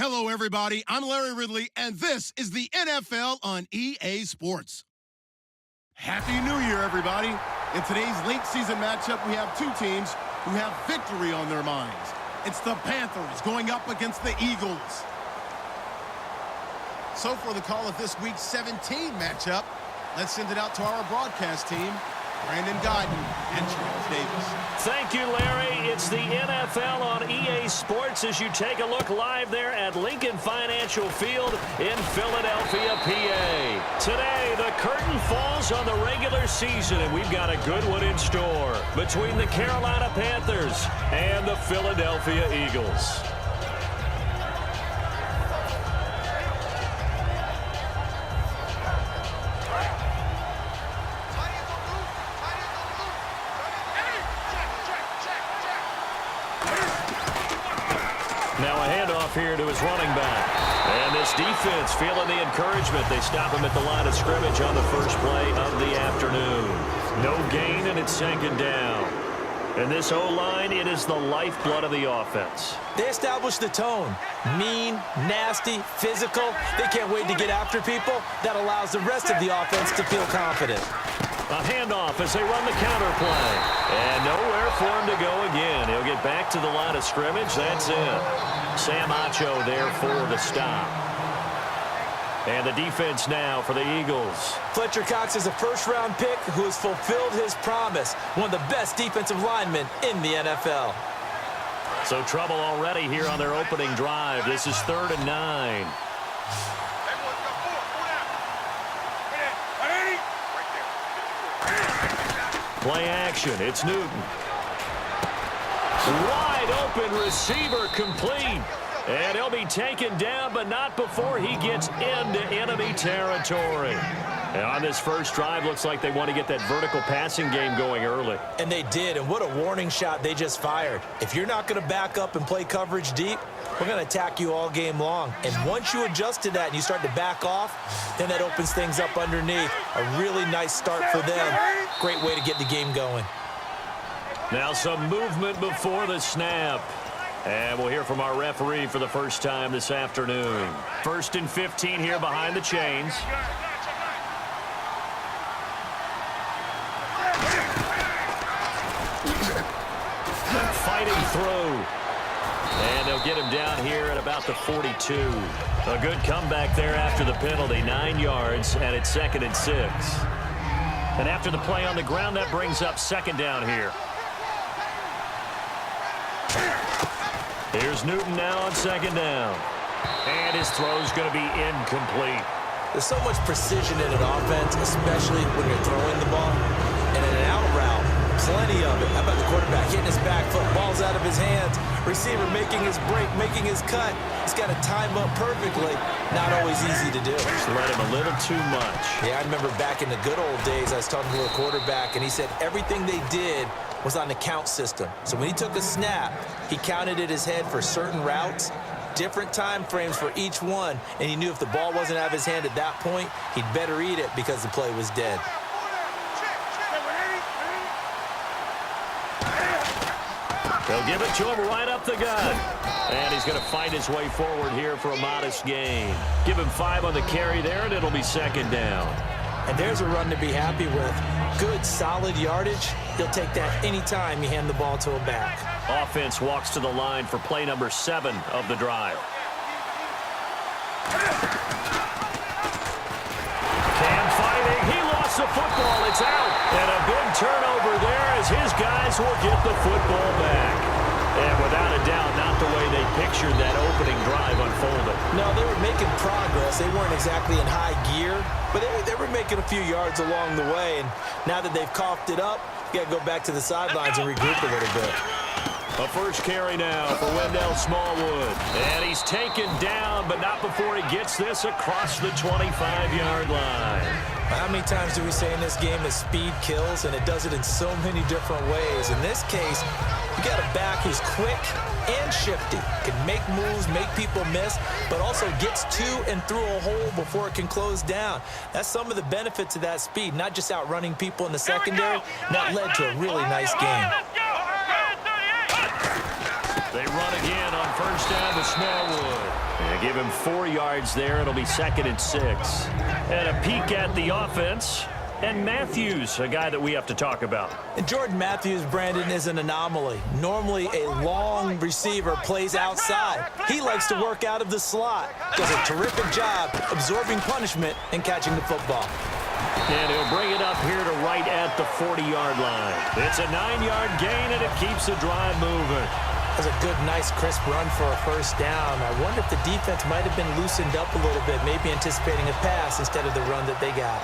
Hello, everybody. I'm Larry Ridley, and this is the NFL on EA Sports. Happy New Year, everybody. In today's late season matchup, we have two teams who have victory on their minds. It's the Panthers going up against the Eagles. So for the call of this week's 17 matchup, let's send it out to our broadcast team, Brandon Godden and Charles Davis. Thank you, Larry. It's the NFL on EA Sports as you take a look live there at Lincoln Financial Field in Philadelphia, PA. Today, the curtain falls on the regular season, and we've got a good one in store between the Carolina Panthers and the Philadelphia Eagles. Now a handoff here to his running back. And this defense feeling the encouragement. They stop him at the line of scrimmage on the first play of the afternoon. No gain, and it's second down. And this O-line, it is the lifeblood of the offense. They established the tone. Mean, nasty, physical. They can't wait to get after people. That allows the rest of the offense to feel confident. A handoff as they run the counter play. And nowhere for him to go again. He'll get back to the line of scrimmage. That's it. Sam Acho there for the stop. And the defense now for the Eagles. Fletcher Cox is a first-round pick who has fulfilled his promise. One of the best defensive linemen in the NFL. So trouble already here on their opening drive. This is 3rd and 9. Play action. It's Newton. Wide open receiver complete. And he'll be taken down, but not before he gets into enemy territory. And on this first drive, looks like they want to get that vertical passing game going early. And they did, and what a warning shot they just fired. If you're not going to back up and play coverage deep, we're going to attack you all game long. And once you adjust to that and you start to back off, then that opens things up underneath. A really nice start for them. Great way to get the game going. Now some movement before the snap. And we'll hear from our referee for the first time this afternoon. 1st and 15 here behind the chains. Fighting through. And they'll get him down here at about the 42. A good comeback there after the penalty. 9 yards, and it's 2nd and 6. And after the play on the ground, that brings up 2nd down here. Here's Newton now on 2nd down. And his throw's going to be incomplete. There's so much precision in an offense, especially when you're throwing the ball. And in an out route, plenty of it. How about the quarterback hitting his back foot, ball's out of his hands, receiver making his break, making his cut. He's got to time up perfectly. Not always easy to do. Just let him a little too much. Yeah, I remember back in the good old days, I was talking to a quarterback, and he said everything they did was on the count system. So when he took a snap, he counted in his head for certain routes, different time frames for each one, and he knew if the ball wasn't out of his hand at that point, he'd better eat it because the play was dead. They'll give it to him right up the gut. And he's going to fight his way forward here for a modest gain. Give him 5 on the carry there, and it'll be 2nd down. And there's a run to be happy with. Good, solid yardage. He'll take that anytime you hand the ball to a back. Offense walks to the line for play number 7 of the drive. Cam fighting. He lost the football. It's out. And a big turnover there as his guys will get the football back. And without a doubt, not the way they pictured that opening drive unfolded. No, they were making progress. They weren't exactly in high gear, but they were making a few yards along the way. And now that they've coughed it up, you got to go back to the sidelines and regroup a little bit. A first carry now for Wendell Smallwood. And he's taken down, but not before he gets this across the 25-yard line. How many times do we say in this game that speed kills, and it does it in so many different ways? In this case, you got a back who's quick and shifty, can make moves, make people miss, but also gets to and through a hole before it can close down. That's some of the benefits of that speed, not just outrunning people in the secondary. That led to a really nice game. They run again on 1st first down to Smallwood. And give him 4 yards there. It'll be 2nd and 6. And a peek at the offense. And Matthews, a guy that we have to talk about. And Jordan Matthews, Brandon, is an anomaly. Normally, a long receiver plays outside. He likes to work out of the slot. Does a terrific job absorbing punishment and catching the football. And he'll bring it up here to right at the 40-yard line. It's a 9-yard gain, and it keeps the drive moving. That's a good, nice, crisp run for a first down. I wonder if the defense might have been loosened up a little bit, maybe anticipating a pass instead of the run that they got.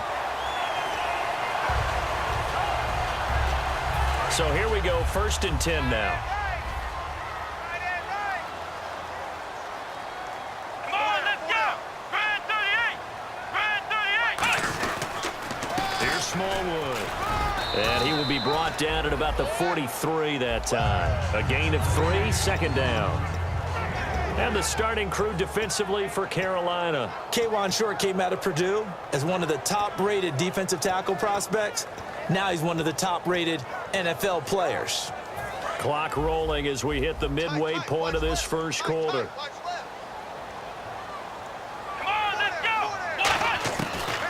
So here we go, 1st and 10 now. Come on, let's go! Red 38! Red 38! Here's Smallwood. And he will be brought down at about the 43 that time. A gain of 3, 2nd down. And the starting crew defensively for Carolina. K'Wan Short came out of Purdue as one of the top-rated defensive tackle prospects. Now he's one of the top-rated NFL players. Clock rolling as we hit the midway point of this first quarter. Come on, let's go!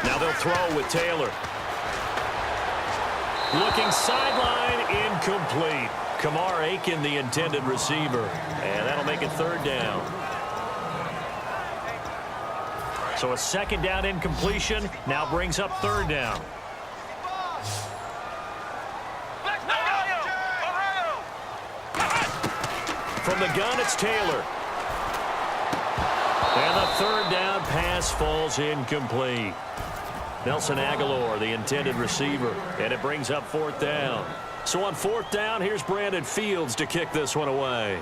Now they'll throw with Taylor. Looking sideline, incomplete. Kamar Aiken, the intended receiver. And that'll make it 3rd down. So a 2nd down incompletion now brings up 3rd down. From the gun, it's Taylor. And the 3rd down pass falls incomplete. Nelson Aguilar, the intended receiver, and it brings up 4th down. So on 4th down, here's Brandon Fields to kick this one away.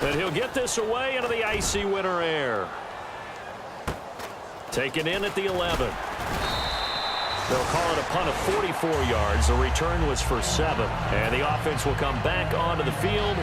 And he'll get this away into the icy winter air. Taken in at the 11. They'll call it a punt of 44 yards. The return was for 7. And the offense will come back onto the field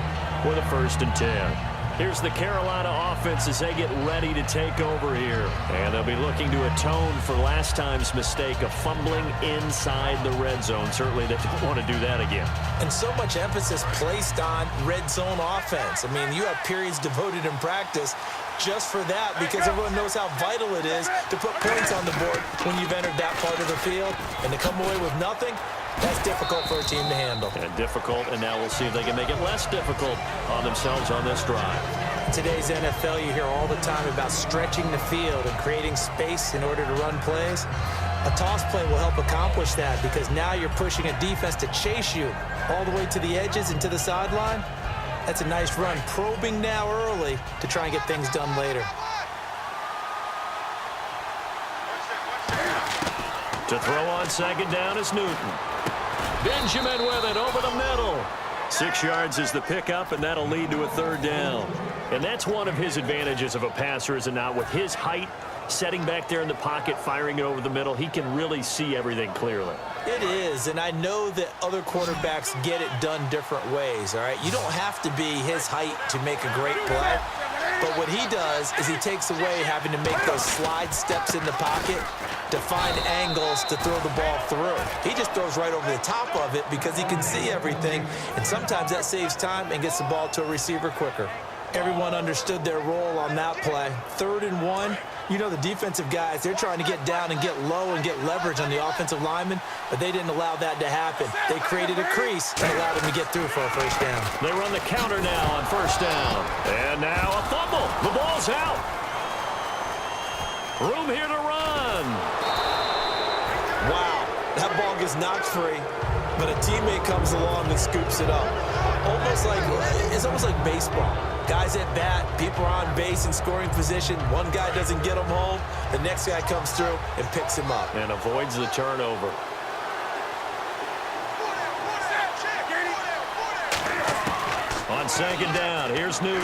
with a 1st and 10. Here's the Carolina offense as they get ready to take over here. And they'll be looking to atone for last time's mistake of fumbling inside the red zone. Certainly they don't want to do that again. And so much emphasis placed on red zone offense. I mean, you have periods devoted in practice just for that, because everyone knows how vital it is to put points on the board when you've entered that part of the field. And to come away with nothing, that's difficult for a team to handle. And difficult, and now we'll see if they can make it less difficult on themselves on this drive. In today's NFL, you hear all the time about stretching the field and creating space in order to run plays. A toss play will help accomplish that, because now you're pushing a defense to chase you all the way to the edges and to the sideline. That's a nice run, probing now early to try and get things done later. To throw on 2nd down is Newton. Benjamin with it over the middle. 6 yards is the pickup, and that'll lead to a 3rd down. And that's one of his advantages of a passer, is it not? With his height, setting back there in the pocket, firing it over the middle, he can really see everything clearly. It is, and I know that other quarterbacks get it done different ways, all right? You don't have to be his height to make a great play. But what he does is he takes away having to make those slide steps in the pocket to find angles to throw the ball through. He just throws right over the top of it because he can see everything, and sometimes that saves time and gets the ball to a receiver quicker. Everyone understood their role on that play. 3rd and 1. You know, the defensive guys, they're trying to get down and get low and get leverage on the offensive lineman, but they didn't allow that to happen. They created a crease and allowed him to get through for a 1st down. They run the counter now on 1st down. And now a fumble. The ball's out. Room here to run. Wow, that ball gets knocked free, but a teammate comes along and scoops it up. It's almost like baseball. Guys at bat, people are on base in scoring position. One guy doesn't get him home. The next guy comes through and picks him up. And avoids the turnover. On 2nd down, here's Newton.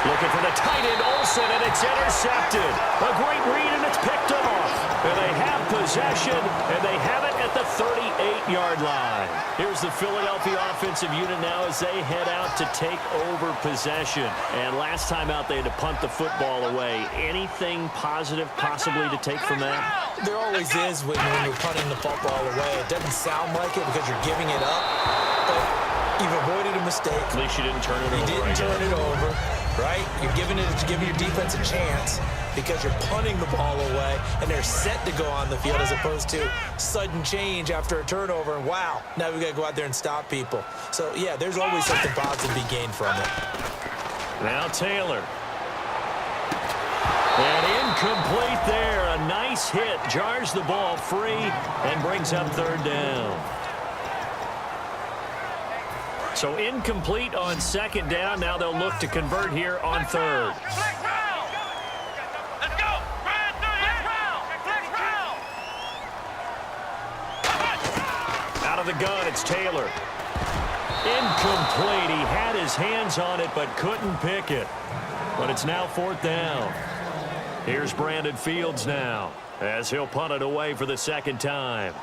Looking for the tight end, Olsen, and it's intercepted. A great read, and it's picked off. And they have possession, and they have it at the 38 8-yard line. Here's the Philadelphia offensive unit now as they head out to take over possession. And last time out, they had to punt the football away. Anything positive possibly to take from that? There always is when you're punting the football away. It doesn't sound like it because you're giving it up, but you've avoided a mistake. At least you didn't turn it over. You didn't turn it over, right? You're giving your defense a chance because you're punting the ball away, and they're set to go on the field as opposed to sudden change after a turnover, and wow, now we've got to go out there and stop people. So, yeah, there's always something positive to be gained from it. Now Taylor. And incomplete there. A nice hit. Jars the ball free and brings up third down. So incomplete on second down. Now they'll look to convert here on third. Out of the gun, it's Taylor. Incomplete. He had his hands on it but couldn't pick it. But it's now fourth down. Here's Brandon Fields now as he'll punt it away for the second time.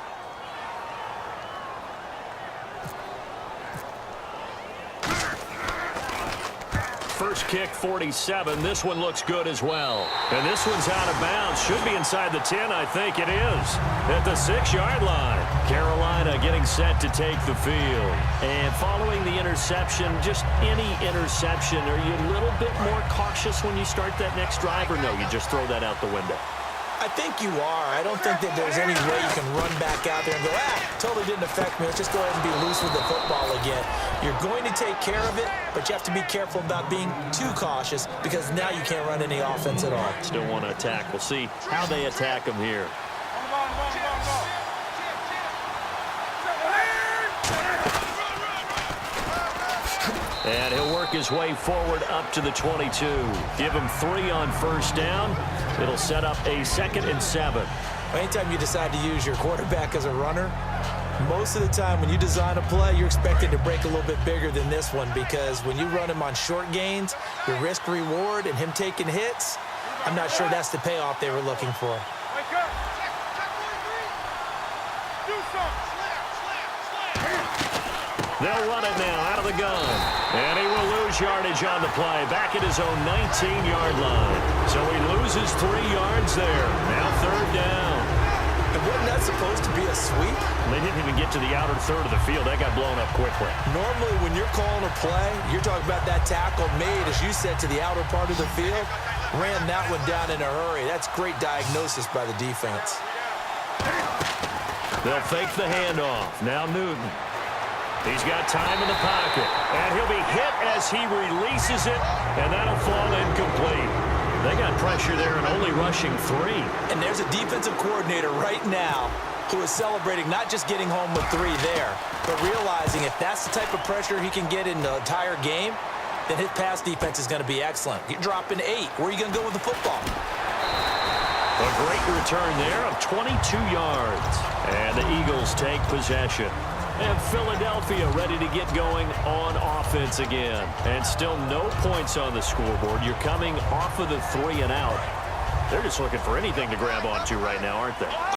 First kick, 47. This one looks good as well. And this one's out of bounds. Should be inside the 10, I think it is. At the 6-yard line. Carolina getting set to take the field. And following the interception, just any interception, are you a little bit more cautious when you start that next drive, or no, you just throw that out the window? I think you are. I don't think that there's any way you can run back out there and go, totally didn't affect me. Let's just go ahead and be loose with the football again. You're going to take care of it, but you have to be careful about being too cautious because now you can't run any offense at all. Still want to attack. We'll see how they attack him here. And he'll work his way forward up to the 22. Give him 3 on first down. It'll set up a 2nd and 7. Anytime you decide to use your quarterback as a runner, most of the time when you design a play, you're expected to break a little bit bigger than this one because when you run him on short gains, your risk-reward and him taking hits, I'm not sure that's the payoff they were looking for. They'll run it now out of the gun. And he will lose yardage on the play. Back at his own 19-yard line. So he loses 3 yards there. Now third down. And wasn't that supposed to be a sweep? They didn't even get to the outer third of the field. That got blown up quickly. Normally when you're calling a play, you're talking about that tackle made, as you said, to the outer part of the field. Ran that one down in a hurry. That's great diagnosis by the defense. They'll fake the handoff. Now Newton. He's got time in the pocket, and he'll be hit as he releases it, and that'll fall incomplete. They got pressure there and only rushing 3. And there's a defensive coordinator right now who is celebrating not just getting home with 3 there, but realizing if that's the type of pressure he can get in the entire game, then his pass defense is going to be excellent. You're dropping 8. Where are you going to go with the football? A great return there of 22 yards. And the Eagles take possession. And Philadelphia ready to get going on offense again. And still no points on the scoreboard. You're coming off of the 3 and out. They're just looking for anything to grab onto right now, aren't they?